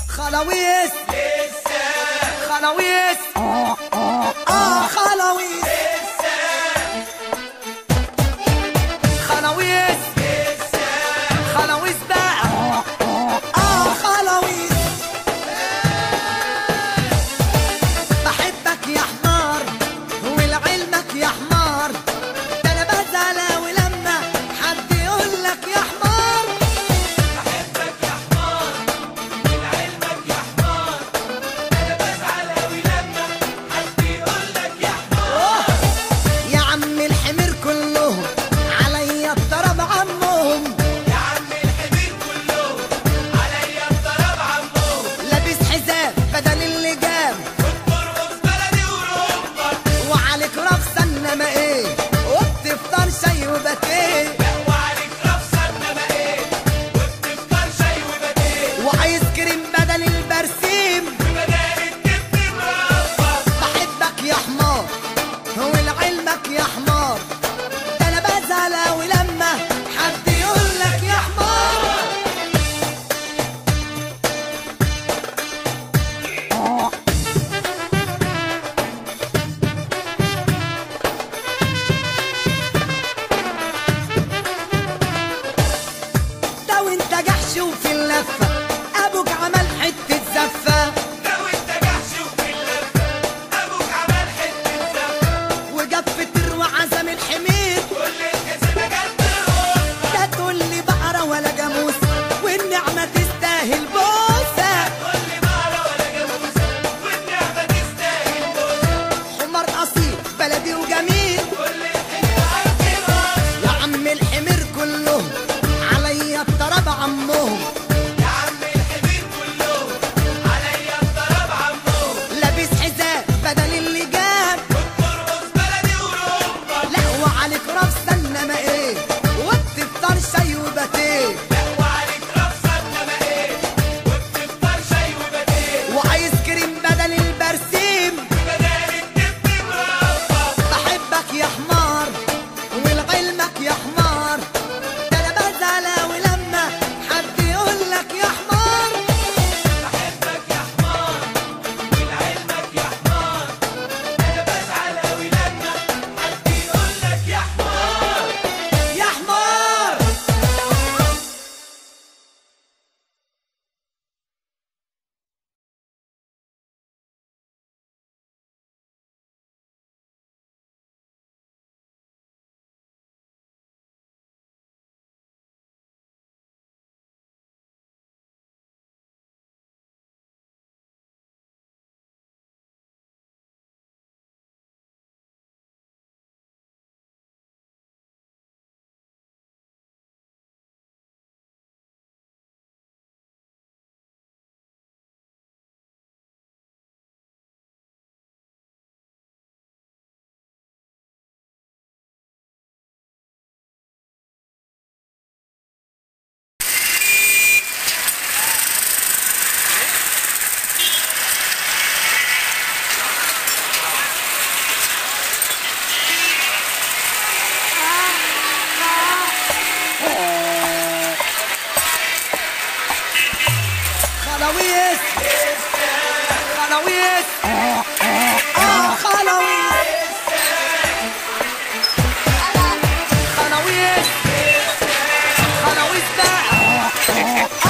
خلاويص لسه خلاويص خلاويص خلاويص لسه خلاويص بقى خلاويص بحبك يا حمار ولعلمك يا حمار، ده انا بزعل ولما حد يقول لك يا حمار. بحبك يا حمار ولعلمك يا حمار، انا بزعل اوي لما حد يقول لك يا حمار. يا عم الحمير كلهم عليا الضرب عمهم، يا عم الحمير كلهم عليا الضرب عمهم، لابس حزام بدل اللجام وبترقص بلدي وربك، وعليك رفسه انما ايه، وبتفطر شاي وباتيه لا وعليك رفسه انما ايه، وبتفطر شاي وباتيه، وايس كريم بدل البرسيم. وبدال الدب مربك. بحبك يا حمار ولعلمك يا حمار، ده انا بزعل ولما حد يقول لك يا حمار. ده وانت جحش وفي اللفه ابوك عمل حته زفه، لو انت جحش وفي اللفه ابوك عمل حته زفه، وجاب فطر وعزم الحمير. كل الكذبه جت القصه، ده تقول لي بقره ولا جاموس والنعمه تستاهل بوسه، تقول لي بقره ولا جاموسه والنعمه تستاهل بوسه، حمار اصيل بلدي وجميل. كل الحلو عندي راس. يا عم الحمير كلهم عليا الطرب عمهم، يا عم الحمير كلهم عليا الضرب عمهم، لابس حزام بدل اللجام وبترقص بلدي وربك، لا وعليك رفسه انما ايه، وبتفطر شاي وباتيه لا وعليك رفسه انما ايه، وبتفطر شاي وباتيه، وايس كريم بدل البرسيم. وبدال الدب مربك. بحبك يا حمار ولعلمك يا حمار، ده انا بزعل ولما حد يقول لك يا حمار. بحبك يا حمار ولعلمك يا حمار، انا بزعل اوي لما حد يقول لك يا حمار. يا حمار خلاويص خلاويص خلاويص خلاويص خلاويص بقى